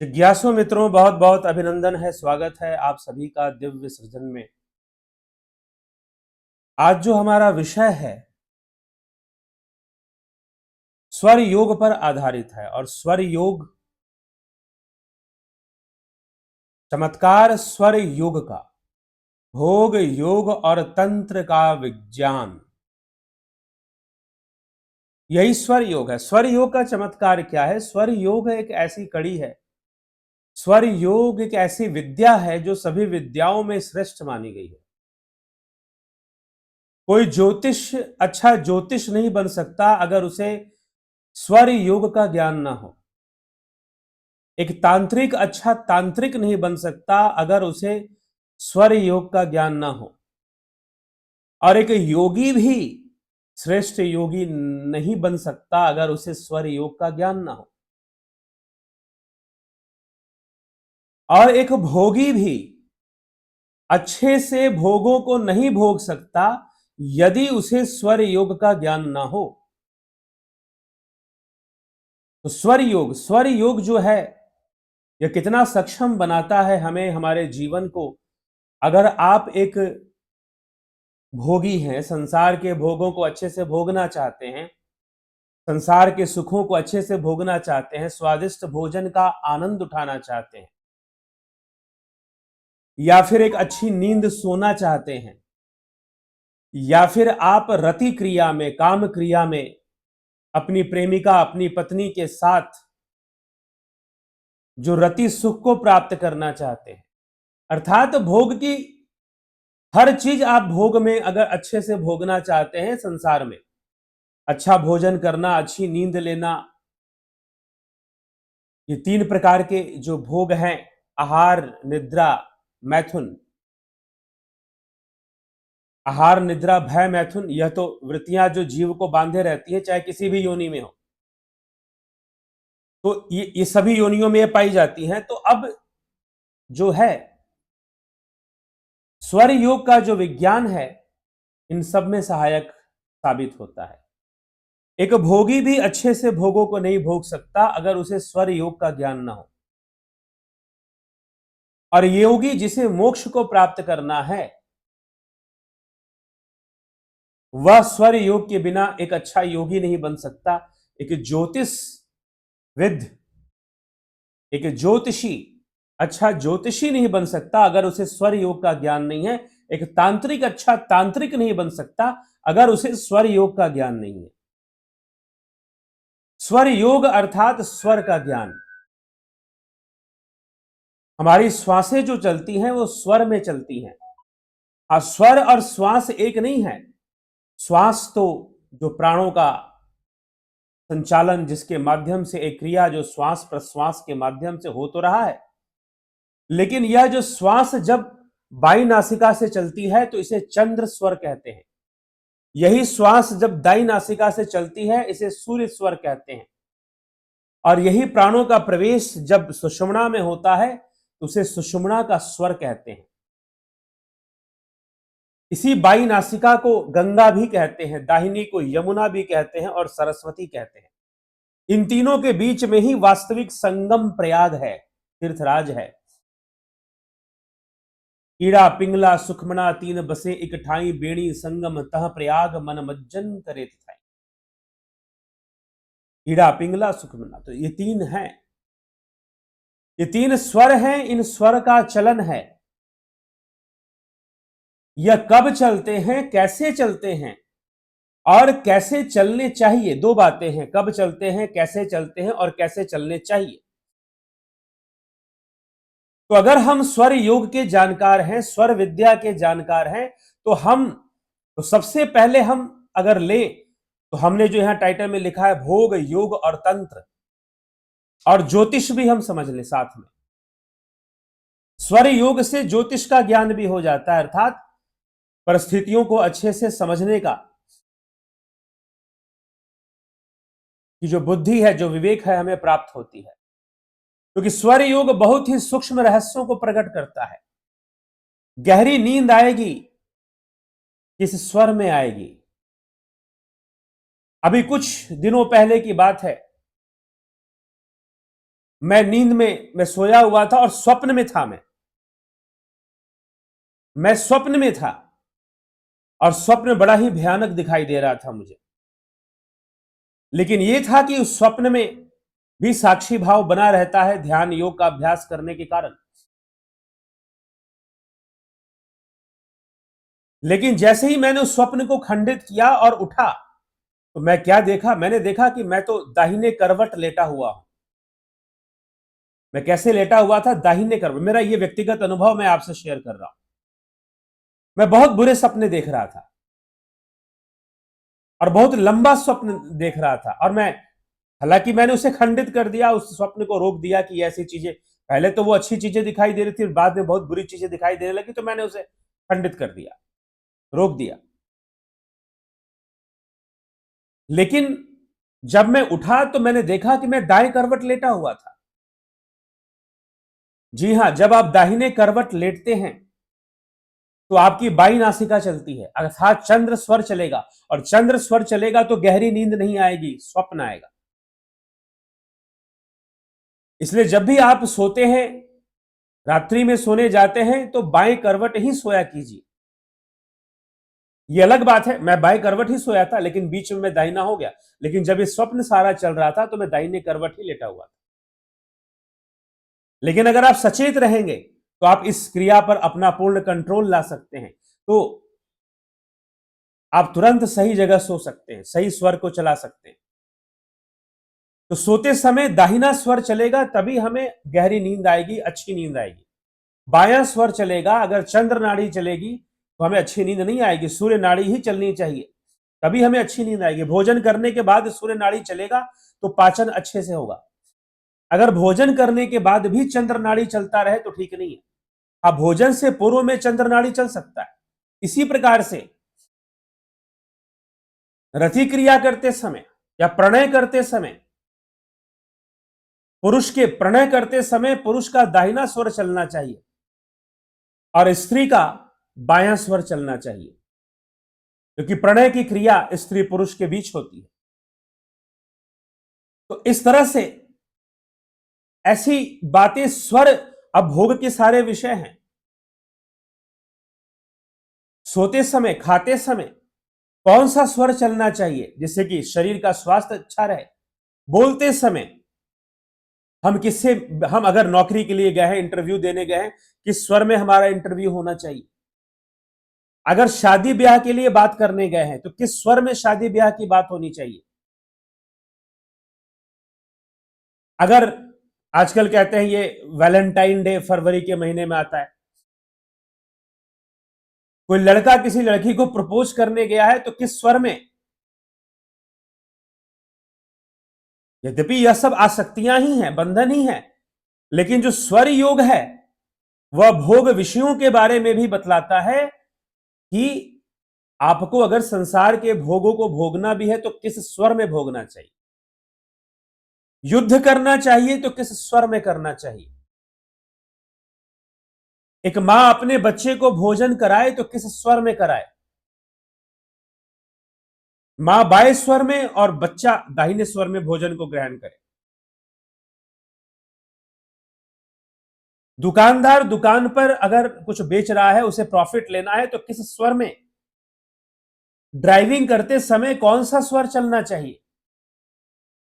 जिज्ञासु मित्रों, बहुत बहुत अभिनंदन है। स्वागत है आप सभी का दिव्य सृजन में। आज जो हमारा विषय है स्वर योग पर आधारित है और स्वर योग चमत्कार स्वर योग का भोग योग और तंत्र का विज्ञान, यही स्वर योग है। स्वर योग का चमत्कार क्या है? स्वर योग एक ऐसी कड़ी है, स्वर योग एक ऐसी विद्या है जो सभी विद्याओं में श्रेष्ठ मानी गई है। कोई ज्योतिष अच्छा ज्योतिष नहीं बन सकता अगर उसे स्वर योग का ज्ञान ना हो। एक तांत्रिक अच्छा तांत्रिक नहीं बन सकता अगर उसे स्वर योग का ज्ञान ना हो। और एक योगी भी श्रेष्ठ योगी नहीं बन सकता अगर उसे स्वर योग का ज्ञान ना हो। और एक भोगी भी अच्छे से भोगों को नहीं भोग सकता यदि उसे स्वर योग का ज्ञान ना हो। तो स्वर योग जो है यह कितना सक्षम बनाता है हमें, हमारे जीवन को। अगर आप एक भोगी हैं, संसार के भोगों को अच्छे से भोगना चाहते हैं, संसार के सुखों को अच्छे से भोगना चाहते हैं, स्वादिष्ट भोजन का आनंद उठाना चाहते हैं, या फिर एक अच्छी नींद सोना चाहते हैं, या फिर आप रति क्रिया में, काम क्रिया में अपनी प्रेमिका अपनी पत्नी के साथ जो रति सुख को प्राप्त करना चाहते हैं, अर्थात भोग की हर चीज आप भोग में अगर अच्छे से भोगना चाहते हैं, संसार में अच्छा भोजन करना, अच्छी नींद लेना, ये तीन प्रकार के जो भोग हैं, आहार निद्रा मैथुन, आहार निद्रा भय मैथुन, यह तो वृत्तियां जो जीव को बांधे रहती है चाहे किसी भी योनि में हो, तो ये सभी योनियों में ये पाई जाती हैं। तो अब जो है स्वर योग का जो विज्ञान है इन सब में सहायक साबित होता है। एक भोगी भी अच्छे से भोगों को नहीं भोग सकता अगर उसे स्वर योग का ज्ञान ना हो। और योगी जिसे मोक्ष को प्राप्त करना है वह स्वर योग के बिना एक अच्छा योगी नहीं बन सकता। एक ज्योतिष विद, एक ज्योतिषी अच्छा ज्योतिषी नहीं बन सकता अगर उसे स्वर योग का ज्ञान नहीं है। एक तांत्रिक अच्छा तांत्रिक नहीं बन सकता अगर उसे स्वर योग का ज्ञान नहीं है। स्वर योग अर्थात स्वर का ज्ञान। हमारी श्वासें जो चलती हैं वो स्वर में चलती हैं। हाँ, स्वर और श्वास एक नहीं है। श्वास तो जो प्राणों का संचालन, जिसके माध्यम से एक क्रिया जो श्वास प्रश्वास के माध्यम से हो तो रहा है, लेकिन यह जो श्वास जब बाई नासिका से चलती है तो इसे चंद्र स्वर कहते हैं। यही श्वास जब दाई नासिका से चलती है इसे सूर्य स्वर कहते हैं। और यही प्राणों का प्रवेश जब सुषुम्ना में होता है तो उसे सुषुम्ना का स्वर कहते हैं। इसी बाई नासिका को गंगा भी कहते हैं, दाहिनी को यमुना भी कहते हैं और सरस्वती कहते हैं। इन तीनों के बीच में ही वास्तविक संगम प्रयाग है, तीर्थराज है। कीड़ा पिंगला सुखमना तीन बसे इक ठाई, बेणी संगम तह प्रयाग मन मज्जन करे तिथाई। कीड़ा पिंगला सुखमना, तो ये तीन हैं, ये तीन स्वर हैं। इन स्वर का चलन है, यह कब चलते हैं, कैसे चलते हैं और कैसे चलने चाहिए। दो बातें हैं, कब चलते हैं, कैसे चलते हैं और कैसे चलने चाहिए। तो अगर हम स्वर योग के जानकार हैं, स्वर विद्या के जानकार हैं, तो सबसे पहले हम अगर ले तो हमने जो यहां टाइटल में लिखा है भोग योग और तंत्र और ज्योतिष भी हम समझ ले साथ में। स्वर योग से ज्योतिष का ज्ञान भी हो जाता है, अर्थात परिस्थितियों को अच्छे से समझने का कि जो बुद्धि है, जो विवेक है, हमें प्राप्त होती है। क्योंकि स्वर योग बहुत ही सूक्ष्म रहस्यों को प्रकट करता है। गहरी नींद आएगी किस स्वर में आएगी। अभी कुछ दिनों पहले की बात है, मैं नींद में मैं सोया हुआ था और स्वप्न में था। मैं स्वप्न में था और स्वप्न बड़ा ही भयानक दिखाई दे रहा था मुझे। लेकिन यह था कि उस स्वप्न में भी साक्षी भाव बना रहता है ध्यान योग का अभ्यास करने के कारण। लेकिन जैसे ही मैंने उस स्वप्न को खंडित किया और उठा, तो मैं क्या देखा? मैंने देखा कि मैं तो दाहिने करवट लेटा हुआ हूं। मैं कैसे लेटा हुआ था? दाहिने करवट। मेरा यह व्यक्तिगत अनुभव मैं आपसे शेयर कर रहा हूं। मैं बहुत बुरे सपने देख रहा था और बहुत लंबा स्वप्न देख रहा था, और मैं, हालांकि मैंने उसे खंडित कर दिया, उस स्वप्न को रोक दिया कि ऐसी चीजें, पहले तो वो अच्छी चीजें दिखाई दे रही थी, बाद में बहुत बुरी चीजें दिखाई देने लगी, तो मैंने उसे खंडित कर दिया, रोक दिया। लेकिन जब मैं उठा तो मैंने देखा कि मैं दाएं करवट लेटा हुआ था। जी हां, जब आप दाहिने करवट लेटते हैं तो आपकी बाई नासिका चलती है, अर्थात चंद्र स्वर चलेगा, और चंद्र स्वर चलेगा तो गहरी नींद नहीं आएगी, स्वप्न आएगा। इसलिए जब भी आप सोते हैं, रात्रि में सोने जाते हैं, तो बाएं करवट ही सोया कीजिए। ये अलग बात है, मैं बाएं करवट ही सोया था, लेकिन बीच में मैं दाहिना हो गया। लेकिन जब ये स्वप्न सारा चल रहा था तो मैं दाहिने करवट ही लेटा हुआ था। लेकिन अगर आप सचेत रहेंगे तो आप इस क्रिया पर अपना पूर्ण कंट्रोल ला सकते हैं। तो आप तुरंत सही जगह सो सकते हैं, सही स्वर को चला सकते हैं। तो सोते समय दाहिना स्वर चलेगा तभी हमें गहरी नींद आएगी, अच्छी नींद आएगी। बायां स्वर चलेगा, अगर चंद्र नाड़ी चलेगी तो हमें अच्छी नींद नहीं आएगी, सूर्य नाड़ी ही चलनी चाहिए, तभी हमें अच्छी नींद आएगी। भोजन करने के बाद सूर्य नाड़ी चलेगा तो पाचन अच्छे से होगा। अगर भोजन करने के बाद भी चंद्र नाड़ी चलता रहे तो ठीक नहीं है। हाँ, भोजन से पूर्व में चंद्र नाड़ी चल सकता है। इसी प्रकार से रति क्रिया करते समय या प्रणय करते समय, पुरुष के प्रणय करते समय पुरुष का दाहिना स्वर चलना चाहिए और स्त्री का बायां स्वर चलना चाहिए, क्योंकि प्रणय की क्रिया स्त्री पुरुष के बीच होती है। तो इस तरह से ऐसी बातें, स्वर अब भोग के सारे विषय हैं। सोते समय, खाते समय कौन सा स्वर चलना चाहिए जिससे कि शरीर का स्वास्थ्य अच्छा रहे। बोलते समय हम अगर नौकरी के लिए गए हैं, इंटरव्यू देने गए हैं, किस स्वर में हमारा इंटरव्यू होना चाहिए। अगर शादी ब्याह के लिए बात करने गए हैं तो किस स्वर में शादी ब्याह की बात होनी चाहिए। अगर आजकल कहते हैं ये वैलेंटाइन डे फरवरी के महीने में आता है, कोई लड़का किसी लड़की को प्रपोज करने गया है तो किस स्वर में। यद्यपि यह सब आसक्तियां ही हैं, बंधन ही है, लेकिन जो स्वर योग है वह भोग विषयों के बारे में भी बतलाता है कि आपको अगर संसार के भोगों को भोगना भी है तो किस स्वर में भोगना चाहिए। युद्ध करना चाहिए तो किस स्वर में करना चाहिए। एक मां अपने बच्चे को भोजन कराए तो किस स्वर में कराए। मां बाएं स्वर में और बच्चा दाहिने स्वर में भोजन को ग्रहण करे। दुकानदार दुकान पर अगर कुछ बेच रहा है, उसे प्रॉफिट लेना है तो किस स्वर में। ड्राइविंग करते समय कौन सा स्वर चलना चाहिए।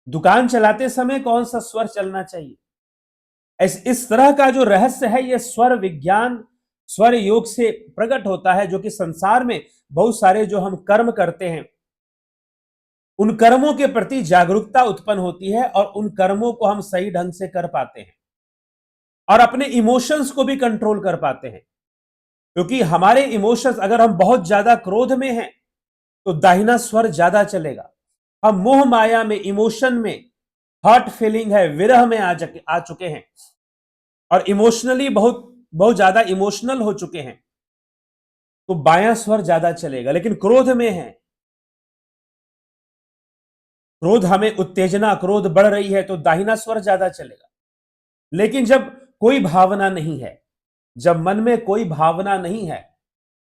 दुकान चलाते समय कौन सा स्वर चलना चाहिए। इस तरह का जो रहस्य है, यह स्वर विज्ञान, स्वर योग से प्रकट होता है, जो कि संसार में बहुत सारे जो हम कर्म करते हैं, उन कर्मों के प्रति जागरूकता उत्पन्न होती है और उन कर्मों को हम सही ढंग से कर पाते हैं और अपने इमोशंस को भी कंट्रोल कर पाते हैं। क्योंकि हमारे इमोशंस, अगर हम बहुत ज्यादा क्रोध में हैं तो दाहिना स्वर ज्यादा चलेगा। हम मोह माया में, इमोशन में, हर्ट फीलिंग है, विरह में आ चुके हैं और इमोशनली बहुत बहुत ज्यादा इमोशनल हो चुके हैं तो बायां स्वर ज्यादा चलेगा। लेकिन क्रोध में है, क्रोध हमें उत्तेजना, क्रोध बढ़ रही है तो दाहिना स्वर ज्यादा चलेगा। लेकिन जब कोई भावना नहीं है, जब मन में कोई भावना नहीं है,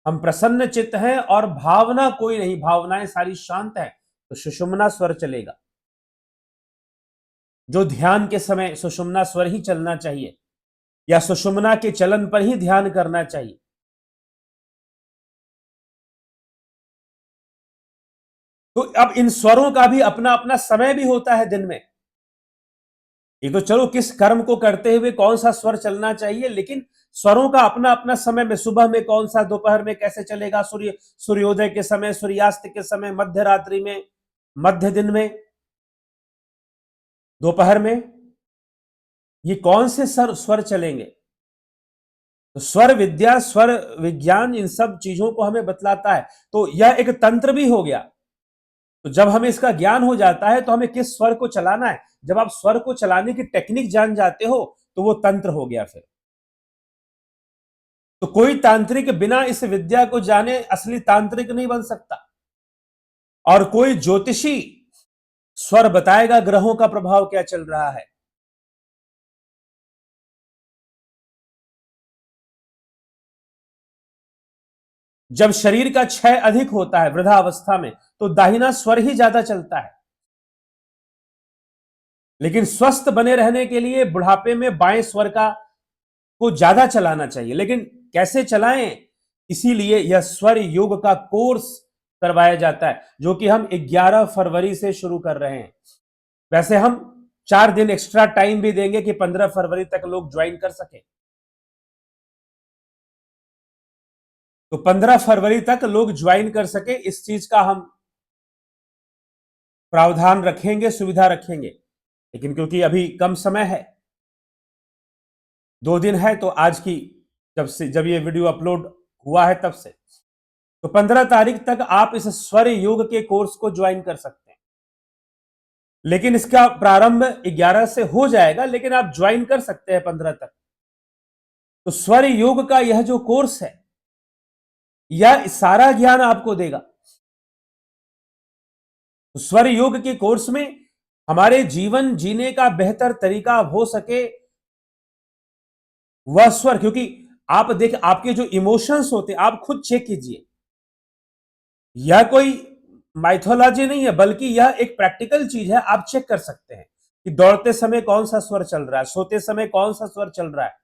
हम प्रसन्न चित्त हैं और भावना कोई नहीं, भावनाएं सारी शांत है, तो सुषुम्ना स्वर चलेगा। जो ध्यान के समय सुषुम्ना स्वर ही चलना चाहिए या सुषुम्ना के चलन पर ही ध्यान करना चाहिए। तो अब इन स्वरों का भी अपना अपना समय भी होता है दिन में। ये तो चलो किस कर्म को करते हुए कौन सा स्वर चलना चाहिए, लेकिन स्वरों का अपना अपना समय में, सुबह में कौन सा, दोपहर में कैसे चलेगा, सूर्योदय के समय, सूर्यास्त के समय, मध्य रात्रि में, मध्य दिन में, दोपहर में, ये कौन से स्वर चलेंगे। तो स्वर विद्या, स्वर विज्ञान इन सब चीजों को हमें बतलाता है। तो यह एक तंत्र भी हो गया। तो जब हमें इसका ज्ञान हो जाता है तो हमें किस स्वर को चलाना है, जब आप स्वर को चलाने की टेक्निक जान जाते हो तो वो तंत्र हो गया। फिर तो कोई तांत्रिक बिना इस विद्या को जाने असली तांत्रिक नहीं बन सकता। और कोई ज्योतिषी स्वर बताएगा ग्रहों का प्रभाव क्या चल रहा है। जब शरीर का क्षय अधिक होता है वृद्धावस्था में, तो दाहिना स्वर ही ज्यादा चलता है। लेकिन स्वस्थ बने रहने के लिए बुढ़ापे में बाएं स्वर का को ज्यादा चलाना चाहिए। लेकिन कैसे चलाएं, इसीलिए यह स्वर योग का कोर्स करवाया जाता है, जो कि हम 11 फरवरी से शुरू कर रहे हैं। वैसे हम 4 दिन एक्स्ट्रा टाइम भी देंगे कि 15 फरवरी तक लोग ज्वाइन कर सके। तो 15 फरवरी तक लोग ज्वाइन कर सके, इस चीज का हम प्रावधान रखेंगे, सुविधा रखेंगे। लेकिन क्योंकि अभी कम समय है, 2 दिन है, तो आज की जब ये वीडियो अपलोड हुआ है तब से, तो 15 तारीख तक आप इस स्वर योग के कोर्स को ज्वाइन कर सकते हैं। लेकिन इसका प्रारंभ 11 से हो जाएगा, लेकिन आप ज्वाइन कर सकते हैं 15 तक। तो स्वर योग का यह जो कोर्स है, यह सारा ज्ञान आपको देगा। तो स्वर योग के कोर्स में हमारे जीवन जीने का बेहतर तरीका हो सके वह स्वर, क्योंकि आप देख, आपके जो इमोशंस होते हैं, आप खुद चेक कीजिए। यह कोई माइथोलॉजी नहीं है, बल्कि यह एक प्रैक्टिकल चीज है। आप चेक कर सकते हैं कि दौड़ते समय कौन सा स्वर चल रहा है, सोते समय कौन सा स्वर चल रहा है,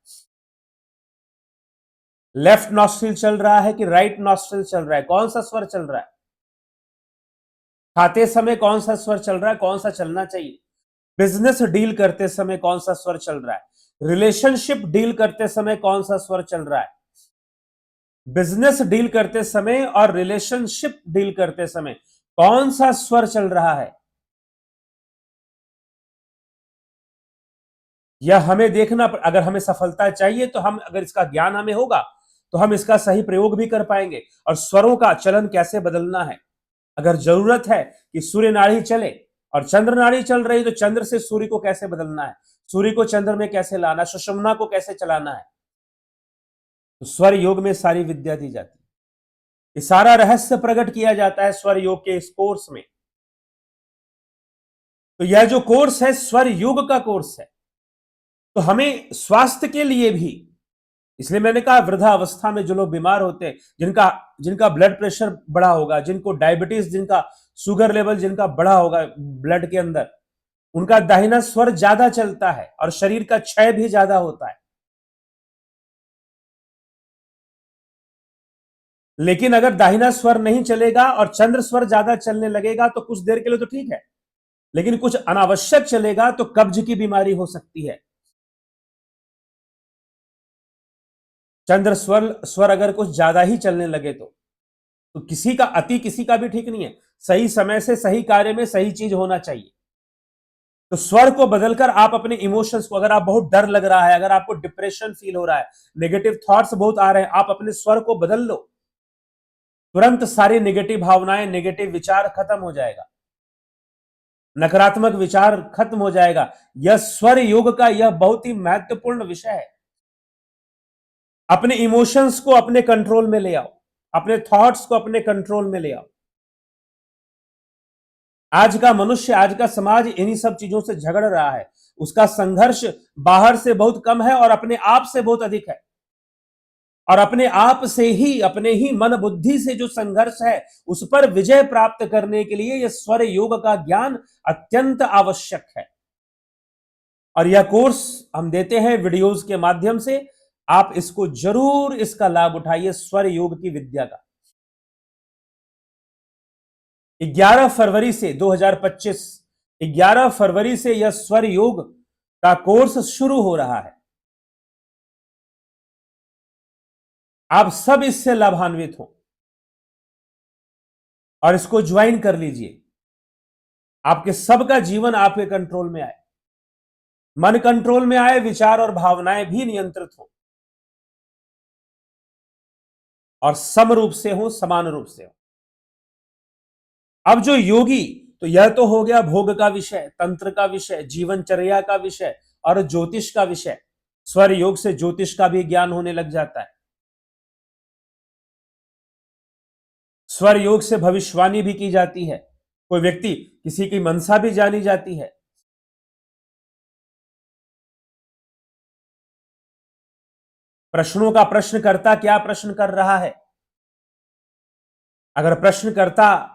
लेफ्ट नॉस्ट्रिल चल रहा है कि राइट नॉस्ट्रिल चल रहा है, कौन सा स्वर चल रहा है, खाते समय कौन सा स्वर चल रहा है, कौन सा चलना चाहिए, बिजनेस डील करते समय कौन सा स्वर चल रहा है, रिलेशनशिप डील करते समय कौन सा स्वर चल रहा है, बिजनेस डील करते समय और रिलेशनशिप डील करते समय कौन सा स्वर चल रहा है, यह हमें देखना। अगर हमें सफलता चाहिए तो हम, अगर इसका ज्ञान हमें होगा तो हम इसका सही प्रयोग भी कर पाएंगे। और स्वरों का चलन कैसे बदलना है, अगर जरूरत है कि सूर्य नाड़ी चले और चंद्र नाड़ी चल रही, तो चंद्र से सूर्य को कैसे बदलना है, सूर्य को चंद्र में कैसे लाना है, सुषुम्ना को कैसे चलाना है, तो स्वर योग में सारी विद्या दी जाती है। ये सारा रहस्य प्रकट किया जाता है स्वर योग के इस कोर्स में। तो यह जो कोर्स है स्वर योग का कोर्स है, तो हमें स्वास्थ्य के लिए भी, इसलिए मैंने कहा वृद्धावस्था में जो लोग बीमार होते हैं, जिनका जिनका ब्लड प्रेशर बढ़ा होगा, जिनको डायबिटीज, जिनका शुगर लेवल जिनका बढ़ा होगा ब्लड के अंदर, उनका दाहिना स्वर ज्यादा चलता है और शरीर का क्षय भी ज्यादा होता है। लेकिन अगर दाहिना स्वर नहीं चलेगा और चंद्र स्वर ज्यादा चलने लगेगा तो कुछ देर के लिए तो ठीक है, लेकिन कुछ अनावश्यक चलेगा तो कब्ज की बीमारी हो सकती है। चंद्र स्वर अगर कुछ ज्यादा ही चलने लगे तो किसी का अति, किसी का भी ठीक नहीं है। सही समय से सही कार्य में सही चीज होना चाहिए। तो स्वर को बदलकर आप अपने इमोशंस को, अगर आप बहुत डर लग रहा है, अगर आपको डिप्रेशन फील हो रहा है, नेगेटिव थॉट्स बहुत आ रहे हैं, आप अपने स्वर को बदल लो, तुरंत सारी नेगेटिव भावनाएं, नेगेटिव विचार खत्म हो जाएगा, नकारात्मक विचार खत्म हो जाएगा। यह स्वर योग का यह बहुत ही महत्वपूर्ण विषय है। अपने इमोशंस को अपने कंट्रोल में ले आओ, अपने थॉट्स को अपने कंट्रोल में ले आओ। आज का मनुष्य, आज का समाज इन्हीं सब चीजों से झगड़ रहा है। उसका संघर्ष बाहर से बहुत कम है और अपने आप से बहुत अधिक है। और अपने आप से ही, अपने ही मन बुद्धि से जो संघर्ष है, उस पर विजय प्राप्त करने के लिए यह स्वर योग का ज्ञान अत्यंत आवश्यक है। और यह कोर्स हम देते हैं वीडियोस के माध्यम से। आप इसको जरूर इसका लाभ उठाइए, स्वर योग की विद्या का। 11 फरवरी से 2025, 11 फरवरी से यह स्वर योग का कोर्स शुरू हो रहा है। आप सब इससे लाभान्वित हो और इसको ज्वाइन कर लीजिए। आपके सबका जीवन आपके कंट्रोल में आए, मन कंट्रोल में आए, विचार और भावनाएं भी नियंत्रित हो और सम रूप से हो, समान रूप से हो। अब जो योगी, तो यह तो हो गया भोग का विषय, तंत्र का विषय, जीवनचर्या का विषय और ज्योतिष का विषय। स्वर योग से ज्योतिष का भी ज्ञान होने लग जाता है। स्वर योग से भविष्यवाणी भी की जाती है, कोई व्यक्ति किसी की मनसा भी जानी जाती है। प्रश्नों का प्रश्नकर्ता क्या प्रश्न कर रहा है, अगर प्रश्नकर्ता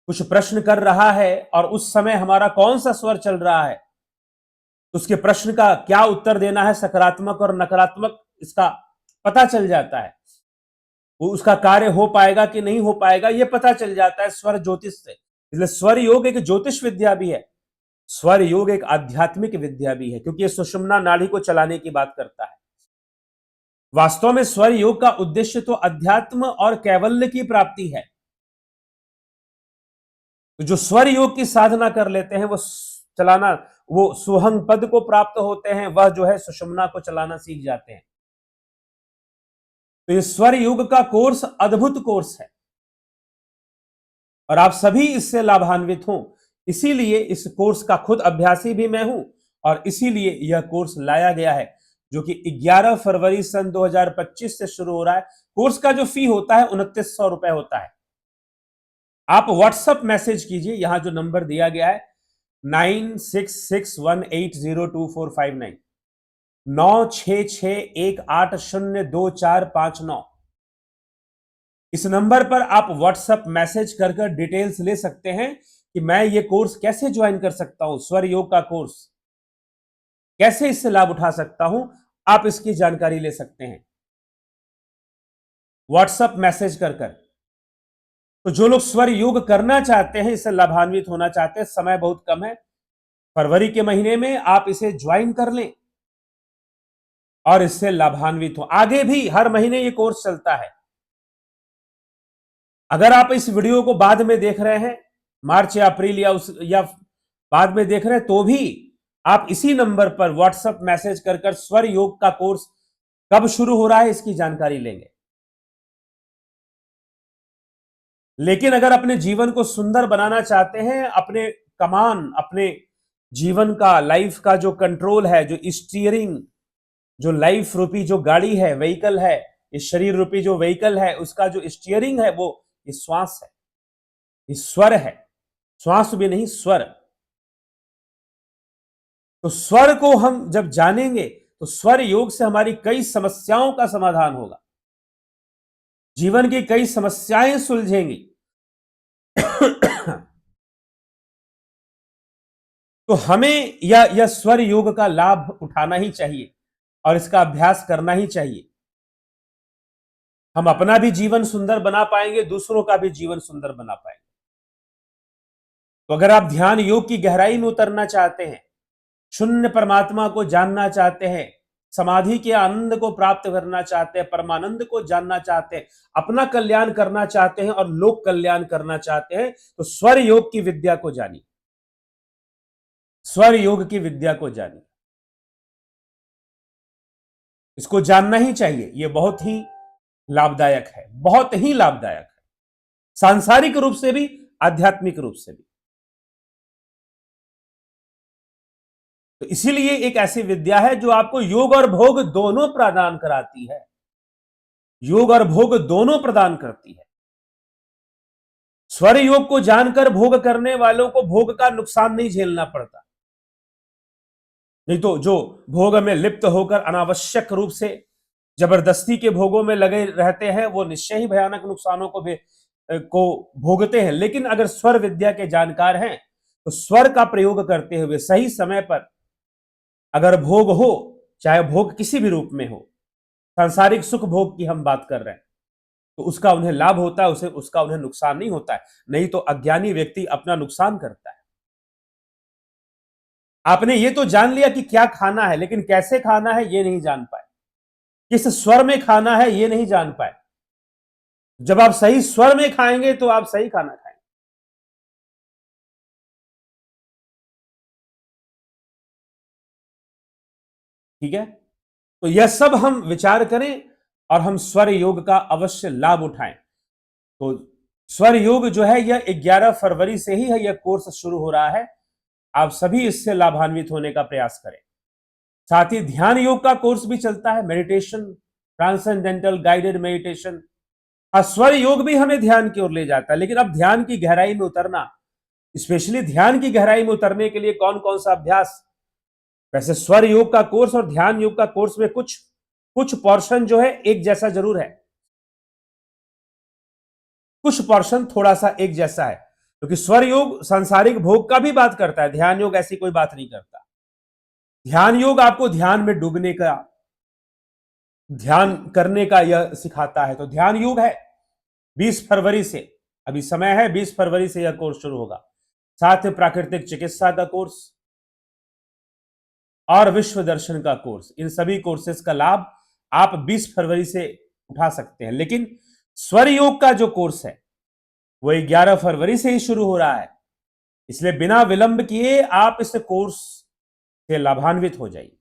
कुछ प्रश्न कर रहा है और उस समय हमारा कौन सा स्वर चल रहा है, तो उसके प्रश्न का क्या उत्तर देना है, सकारात्मक और नकारात्मक, इसका पता चल जाता है। वो उसका कार्य हो पाएगा कि नहीं हो पाएगा, यह पता चल जाता है स्वर ज्योतिष से। इसलिए स्वर योग एक ज्योतिष विद्या भी है, स्वर योग एक आध्यात्मिक विद्या भी है, क्योंकि यह सुषुम्ना नाड़ी को चलाने की बात करता है। वास्तव में स्वर योग का उद्देश्य तो अध्यात्म और कैवल्य की प्राप्ति है। तो जो स्वर योग की साधना कर लेते हैं, वो चलाना, वो सुहंग पद को प्राप्त होते हैं, वह जो है सुषुम्ना को चलाना सीख जाते हैं। तो ये स्वर योग का कोर्स अद्भुत कोर्स है और आप सभी इससे लाभान्वित हों, इसीलिए इस कोर्स का खुद अभ्यासी भी मैं हूं और इसीलिए यह कोर्स लाया गया है, जो कि 11 फरवरी सन 2025 से शुरू हो रहा है। कोर्स का जो फी होता है 2900 रुपए होता है। आप व्हाट्सएप मैसेज कीजिए, यहां जो नंबर दिया गया है 9661802459, 9661802459। इस नंबर पर आप व्हाट्सएप मैसेज कर डिटेल्स ले सकते हैं कि मैं ये कोर्स कैसे ज्वाइन कर सकता हूं, स्वर योग का कोर्स कैसे इससे लाभ उठा सकता हूं, आप इसकी जानकारी ले सकते हैं व्हाट्सएप मैसेज कर। तो जो लोग स्वर योग करना चाहते हैं, इससे लाभान्वित होना चाहते हैं, समय बहुत कम है, फरवरी के महीने में आप इसे ज्वाइन कर लें और इससे लाभान्वित हो। आगे भी हर महीने ये कोर्स चलता है। अगर आप इस वीडियो को बाद में देख रहे हैं, मार्च या अप्रैल या बाद में देख रहे हैं, तो भी आप इसी नंबर पर व्हाट्सएप मैसेज कर स्वर योग का कोर्स कब शुरू हो रहा है इसकी जानकारी लेंगे। लेकिन अगर अपने जीवन को सुंदर बनाना चाहते हैं, अपने कमान, अपने जीवन का, लाइफ का जो कंट्रोल है, जो स्टीयरिंग, जो लाइफ रूपी जो गाड़ी है, व्हीकल है, इस शरीर रूपी जो व्हीकल है, उसका जो स्टीयरिंग है वो ये श्वास है, ये स्वर है, श्वास भी नहीं, स्वर। तो स्वर को हम जब जानेंगे तो स्वर योग से हमारी कई समस्याओं का समाधान होगा, जीवन की कई समस्याएं सुलझेंगी। तो हमें यह स्वर योग का लाभ उठाना ही चाहिए और इसका अभ्यास करना ही चाहिए। हम अपना भी जीवन सुंदर बना पाएंगे, दूसरों का भी जीवन सुंदर बना पाएंगे। तो अगर आप ध्यान योग की गहराई में उतरना चाहते हैं, शून्य परमात्मा को जानना चाहते हैं, समाधि के आनंद को प्राप्त करना चाहते हैं, परमानंद को जानना चाहते हैं, अपना कल्याण करना चाहते हैं और लोक कल्याण करना चाहते हैं, तो स्वर योग की विद्या को जानिए, स्वर योग की विद्या को जानिए। इसको जानना ही चाहिए, यह बहुत ही लाभदायक है, बहुत ही लाभदायक है, सांसारिक रूप से भी, आध्यात्मिक रूप से भी। तो इसीलिए एक ऐसी विद्या है जो आपको योग और भोग दोनों प्रदान कराती है, योग और भोग दोनों प्रदान करती है। स्वर योग को जानकर भोग करने वालों को भोग का नुकसान नहीं झेलना पड़ता, नहीं तो जो भोग में लिप्त होकर अनावश्यक रूप से जबरदस्ती के भोगों में लगे रहते हैं, वो निश्चय ही भयानक नुकसानों को भोगते हैं। लेकिन अगर स्वर विद्या के जानकार हैं, तो स्वर का प्रयोग करते हुए सही समय पर अगर भोग हो, चाहे भोग किसी भी रूप में हो, सांसारिक सुख भोग की हम बात कर रहे हैं, तो उसका उन्हें लाभ होता है, उसे उसका उन्हें नुकसान नहीं होता है। नहीं तो अज्ञानी व्यक्ति अपना नुकसान करता है। आपने ये तो जान लिया कि क्या खाना है, लेकिन कैसे खाना है ये नहीं जान पाए, किस स्वर में खाना है ये नहीं जान पाए। जब आप सही स्वर में खाएंगे तो आप सही खाना खाएंगे। ठीक है, तो यह सब हम विचार करें और हम स्वर योग का अवश्य लाभ उठाएं। तो स्वर योग जो है यह 11 फरवरी से ही है, यह कोर्स शुरू हो रहा है। आप सभी इससे लाभान्वित होने का प्रयास करें। साथ ही ध्यान योग का कोर्स भी चलता है, मेडिटेशन, ट्रांसेंडेंटल गाइडेड मेडिटेशन। स्वर योग भी हमें ध्यान की ओर ले जाता है, लेकिन अब ध्यान की गहराई में उतरना, स्पेशली ध्यान की गहराई में उतरने के लिए कौन कौन सा अभ्यास। वैसे स्वर योग का कोर्स और ध्यान योग का कोर्स में कुछ कुछ पोर्शन जो है एक जैसा जरूर है, कुछ पोर्शन थोड़ा सा एक जैसा है, क्योंकि स्वर योग सांसारिक भोग का भी बात करता है, ध्यान योग ऐसी कोई बात नहीं करता। ध्यान योग आपको ध्यान में डूबने का, ध्यान करने का यह सिखाता है। तो ध्यान योग है 20 फरवरी से, अभी समय है, 20 फरवरी से यह कोर्स शुरू होगा। साथ में प्राकृतिक चिकित्सा का कोर्स और विश्व दर्शन का कोर्स, इन सभी कोर्सेज का लाभ आप 20 फरवरी से उठा सकते हैं। लेकिन स्वर योग का जो कोर्स है वो 11 फरवरी से ही शुरू हो रहा है, इसलिए बिना विलंब किए आप इस कोर्स से लाभान्वित हो जाइए,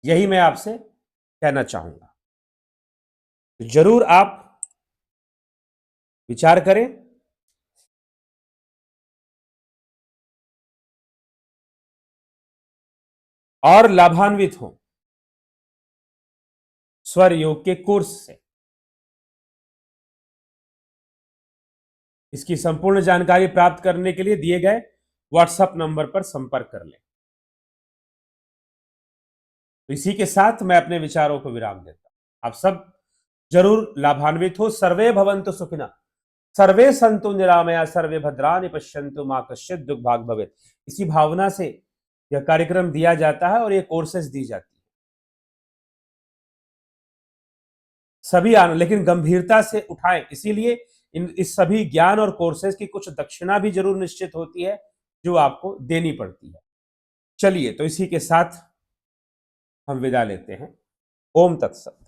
यही मैं आपसे कहना चाहूंगा। तो जरूर आप विचार करें और लाभान्वित हो स्वर योग के कोर्स से। इसकी संपूर्ण जानकारी प्राप्त करने के लिए दिए गए व्हाट्सएप नंबर पर संपर्क कर लें। तो इसी के साथ मैं अपने विचारों को विराम देता हूं। आप सब जरूर लाभान्वित हो। सर्वे भवन्तु सुखिनः, सर्वे सन्तु निरामया, सर्वे भद्राणि पश्यन्तु मा कश्चित् दुःख भाग् भवेत्। इसी भावना से यह कार्यक्रम दिया जाता है और ये कोर्सेज दी जाती है। सभी आना, लेकिन गंभीरता से उठाएं। इसीलिए इस सभी ज्ञान और कोर्सेज की कुछ दक्षिणा भी जरूर निश्चित होती है जो आपको देनी पड़ती है। चलिए, तो इसी के साथ हम विदा लेते हैं। ओम तत्सत।